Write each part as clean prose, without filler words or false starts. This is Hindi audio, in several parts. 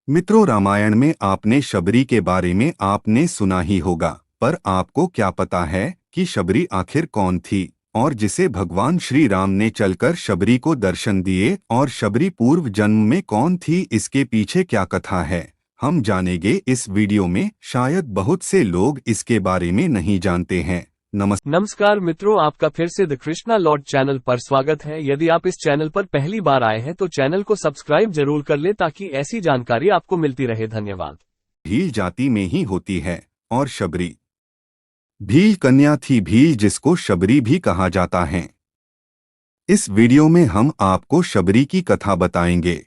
मित्रों, रामायण में आपने शबरी के बारे में आपने सुना ही होगा, पर आपको क्या पता है कि शबरी आखिर कौन थी और जिसे भगवान श्री राम ने चलकर शबरी को दर्शन दिए, और शबरी पूर्व जन्म में कौन थी, इसके पीछे क्या कथा है, हम जानेंगे इस वीडियो में। शायद बहुत से लोग इसके बारे में नहीं जानते हैं। नमस्कार मित्रों, आपका फिर से द कृष्णा लॉर्ड चैनल पर स्वागत है। यदि आप इस चैनल पर पहली बार आए हैं तो चैनल को सब्सक्राइब जरूर कर ले ताकि ऐसी जानकारी आपको मिलती रहे। धन्यवाद। भील जाति में ही होती है और शबरी भील कन्या थी, भील जिसको शबरी भी कहा जाता है। इस वीडियो में हम आपको शबरी की कथा बताएंगे।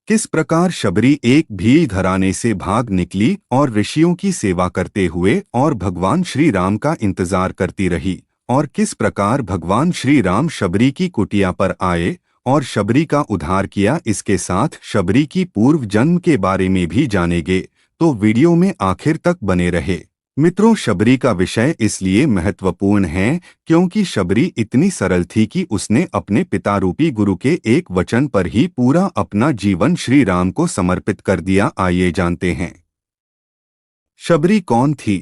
किस प्रकार शबरी एक भील घराने से भाग निकली और ऋषियों की सेवा करते हुए और भगवान श्री राम का इंतजार करती रही, और किस प्रकार भगवान श्री राम शबरी की कुटिया पर आए और शबरी का उद्धार किया। इसके साथ शबरी की पूर्व जन्म के बारे में भी जानेंगे, तो वीडियो में आखिर तक बने रहे। मित्रों, शबरी का विषय इसलिए महत्वपूर्ण है क्योंकि शबरी इतनी सरल थी कि उसने अपने पिता रूपी गुरु के एक वचन पर ही पूरा अपना जीवन श्री राम को समर्पित कर दिया। आइए जानते हैं शबरी कौन थी।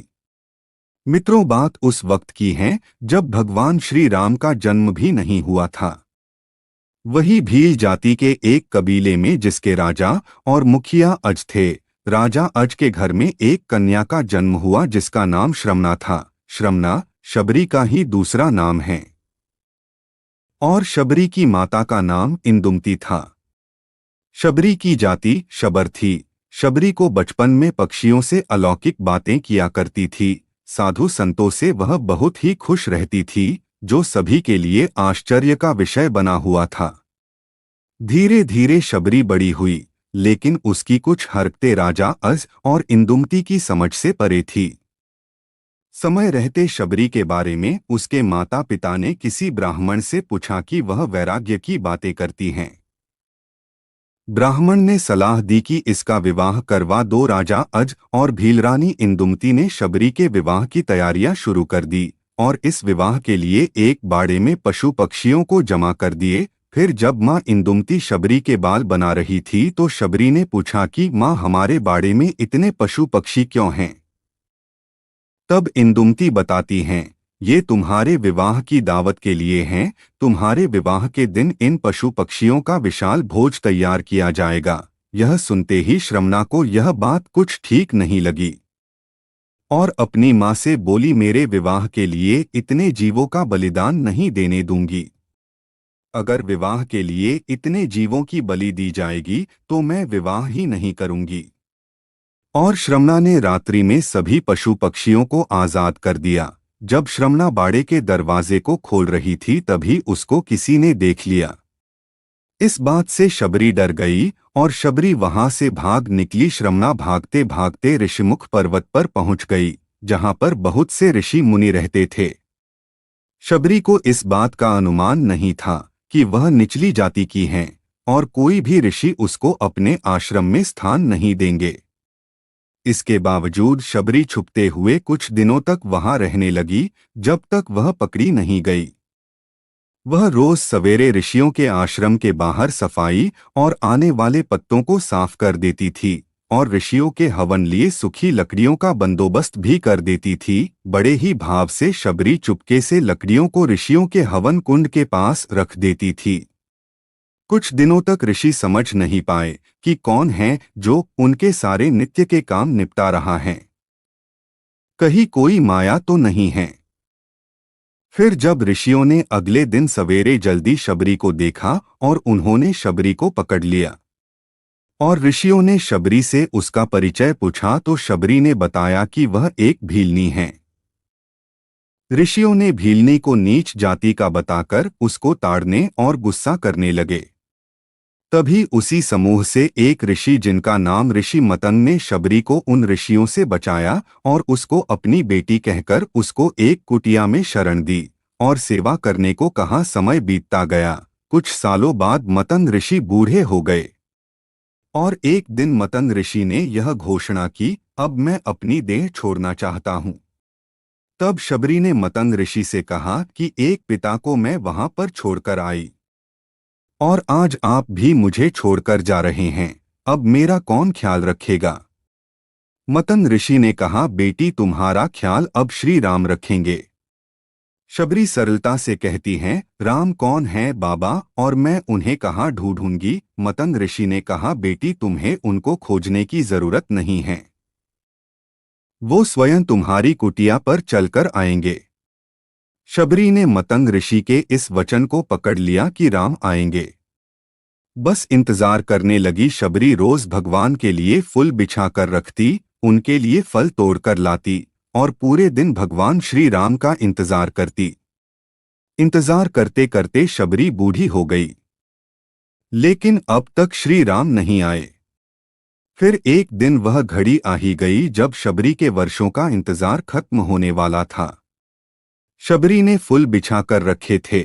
मित्रों, बात उस वक्त की है जब भगवान श्री राम का जन्म भी नहीं हुआ था। वही भील जाति के एक कबीले में जिसके राजा और मुखिया अज थे। राजा अज के घर में एक कन्या का जन्म हुआ जिसका नाम श्रमना था। श्रमना शबरी का ही दूसरा नाम है, और शबरी की माता का नाम इंदुमती था। शबरी की जाति शबर थी। शबरी को बचपन में पक्षियों से अलौकिक बातें किया करती थी। साधु संतों से वह बहुत ही खुश रहती थी, जो सभी के लिए आश्चर्य का विषय बना हुआ था। धीरे धीरे शबरी बड़ी हुई, लेकिन उसकी कुछ हरकतें राजा अज और इंदुमती की समझ से परे थी। समय रहते शबरी के बारे में उसके माता पिता ने किसी ब्राह्मण से पूछा कि वह वैराग्य की बातें करती हैं। ब्राह्मण ने सलाह दी कि इसका विवाह करवा दो। राजा अज और भीलरानी इंदुमती ने शबरी के विवाह की तैयारियां शुरू कर दी और इस विवाह के लिए एक बाड़े में पशु पक्षियों को जमा कर दिए। फिर जब माँ इंदुमती शबरी के बाल बना रही थी तो शबरी ने पूछा कि माँ, हमारे बाड़े में इतने पशु पक्षी क्यों हैं? तब इंदुमती बताती हैं, ये तुम्हारे विवाह की दावत के लिए हैं। तुम्हारे विवाह के दिन इन पशु पक्षियों का विशाल भोज तैयार किया जाएगा। यह सुनते ही श्रमना को यह बात कुछ ठीक नहीं लगी और अपनी माँ से बोली, मेरे विवाह के लिए इतने जीवों का बलिदान नहीं देने दूंगी। अगर विवाह के लिए इतने जीवों की बलि दी जाएगी तो मैं विवाह ही नहीं करूंगी। और श्रमना ने रात्रि में सभी पशु पक्षियों को आजाद कर दिया। जब श्रमना बाड़े के दरवाजे को खोल रही थी तभी उसको किसी ने देख लिया। इस बात से शबरी डर गई और शबरी वहां से भाग निकली। श्रमना भागते भागते ऋषिमुख पर्वत पर पहुंच गई, जहां पर बहुत से ऋषि मुनि रहते थे। शबरी को इस बात का अनुमान नहीं था कि वह निचली जाति की हैं और कोई भी ऋषि उसको अपने आश्रम में स्थान नहीं देंगे। इसके बावजूद शबरी छुपते हुए कुछ दिनों तक वहां रहने लगी, जब तक वह पकड़ी नहीं गई। वह रोज सवेरे ऋषियों के आश्रम के बाहर सफाई और आने वाले पत्तों को साफ कर देती थी और ऋषियों के हवन लिए सूखी लकड़ियों का बंदोबस्त भी कर देती थी। बड़े ही भाव से शबरी चुपके से लकड़ियों को ऋषियों के हवन कुंड के पास रख देती थी। कुछ दिनों तक ऋषि समझ नहीं पाए कि कौन है जो उनके सारे नित्य के काम निपटा रहा है, कहीं कोई माया तो नहीं है। फिर जब ऋषियों ने अगले दिन सवेरे जल्दी शबरी को देखा और उन्होंने शबरी को पकड़ लिया और ऋषियों ने शबरी से उसका परिचय पूछा तो शबरी ने बताया कि वह एक भीलनी है। ऋषियों ने भीलनी को नीच जाति का बताकर उसको ताड़ने और गुस्सा करने लगे। तभी उसी समूह से एक ऋषि जिनका नाम ऋषि मतंग ने शबरी को उन ऋषियों से बचाया और उसको अपनी बेटी कहकर उसको एक कुटिया में शरण दी और सेवा करने को कहा। समय बीतता गया। कुछ सालों बाद मतंग ऋषि बूढ़े हो गए और एक दिन मतंग ऋषि ने यह घोषणा की, अब मैं अपनी देह छोड़ना चाहता हूँ। तब शबरी ने मतंग ऋषि से कहा कि एक पिता को मैं वहां पर छोड़कर आई और आज आप भी मुझे छोड़कर जा रहे हैं। अब मेरा कौन ख्याल रखेगा? मतंग ऋषि ने कहा, बेटी तुम्हारा ख्याल अब श्री राम रखेंगे। शबरी सरलता से कहती हैं, राम कौन है बाबा और मैं उन्हें कहाँ ढूंढूंगी? मतंग ऋषि ने कहा, बेटी तुम्हें उनको खोजने की जरूरत नहीं है, वो स्वयं तुम्हारी कुटिया पर चलकर आएंगे। शबरी ने मतंग ऋषि के इस वचन को पकड़ लिया कि राम आएंगे। बस इंतजार करने लगी। शबरी रोज भगवान के लिए फूल बिछा कर रखती, उनके लिए फल तोड़कर लाती और पूरे दिन भगवान श्री राम का इंतजार करती। इंतजार करते करते शबरी बूढ़ी हो गई, लेकिन अब तक श्री राम नहीं आए। फिर एक दिन वह घड़ी आ ही गई जब शबरी के वर्षों का इंतजार खत्म होने वाला था। शबरी ने फूल बिछाकर रखे थे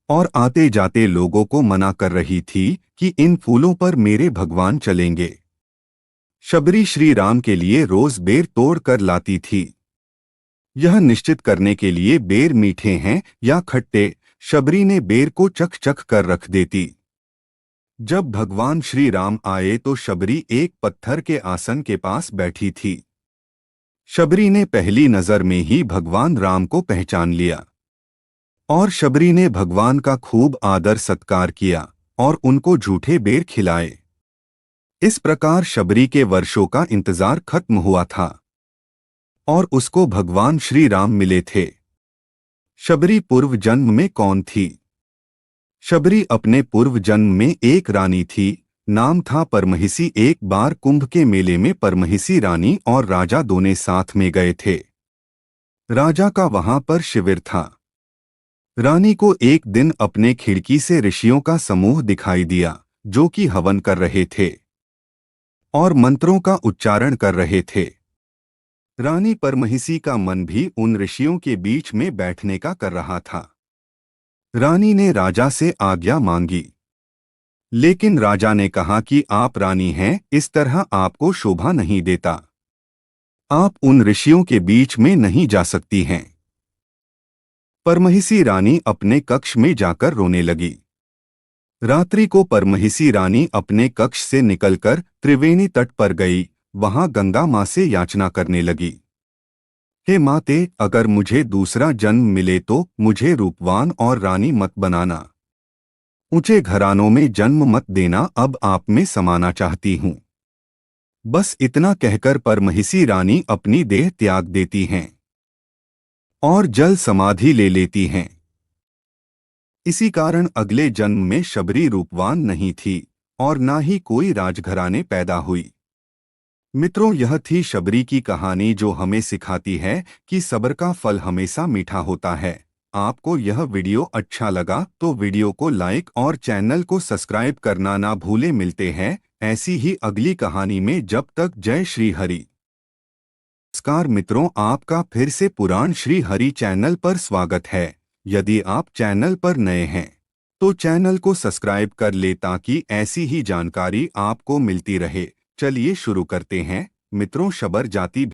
और आते जाते लोगों को मना कर रही थी कि इन फूलों पर मेरे भगवान चलेंगे। शबरी श्री राम के लिए रोज बेर तोड़ कर लाती थी, यह निश्चित करने के लिए बेर मीठे हैं या खट्टे। शबरी ने बेर को चख चख कर रख देती। जब भगवान श्री राम आए तो शबरी एक पत्थर के आसन के पास बैठी थी। शबरी ने पहली नजर में ही भगवान राम को पहचान लिया और शबरी ने भगवान का खूब आदर सत्कार किया और उनको झूठे बेर खिलाए। इस प्रकार शबरी के वर्षों का इंतजार खत्म हुआ था और उसको भगवान श्री राम मिले थे। शबरी पूर्व जन्म में कौन थी? शबरी अपने पूर्व जन्म में एक रानी थी, नाम था परमहिसी। एक बार कुंभ के मेले में परमहिसी रानी और राजा दोनों साथ में गए थे। राजा का वहां पर शिविर था। रानी को एक दिन अपने खिड़की से ऋषियों का समूह दिखाई दिया जो कि हवन कर रहे थे और मंत्रों का उच्चारण कर रहे थे। रानी परमहिसी का मन भी उन ऋषियों के बीच में बैठने का कर रहा था। रानी ने राजा से आज्ञा मांगी, लेकिन राजा ने कहा कि आप रानी हैं, इस तरह आपको शोभा नहीं देता, आप उन ऋषियों के बीच में नहीं जा सकती हैं। परमहिसी रानी अपने कक्ष में जाकर रोने लगी। रात्रि को परमहिसी रानी अपने कक्ष से निकलकर त्रिवेणी तट पर गई, वहां गंगा मां से याचना करने लगी, हे माते, अगर मुझे दूसरा जन्म मिले तो मुझे रूपवान और रानी मत बनाना, ऊंचे घरानों में जन्म मत देना, अब आप में समाना चाहती हूं। बस इतना कहकर परमहिसी रानी अपनी देह त्याग देती हैं और जल समाधि ले लेती हैं। इसी कारण अगले जन्म में शबरी रूपवान नहीं थी और ना ही कोई राजघराने पैदा हुई। मित्रों, यह थी शबरी की कहानी जो हमें सिखाती है कि सब्र का फल हमेशा मीठा होता है। आपको यह वीडियो अच्छा लगा तो वीडियो को लाइक और चैनल को सब्सक्राइब करना ना भूलें। मिलते हैं ऐसी ही अगली कहानी में, जब तक जय श्री हरि। नमस्कार मित्रों, आपका फिर से पुराण श्री हरि चैनल पर स्वागत है। यदि आप चैनल पर नए हैं तो चैनल को सब्सक्राइब कर ले ताकि ऐसी ही जानकारी आपको मिलती रहे। चलिए शुरू करते हैं मित्रों। शबर जाति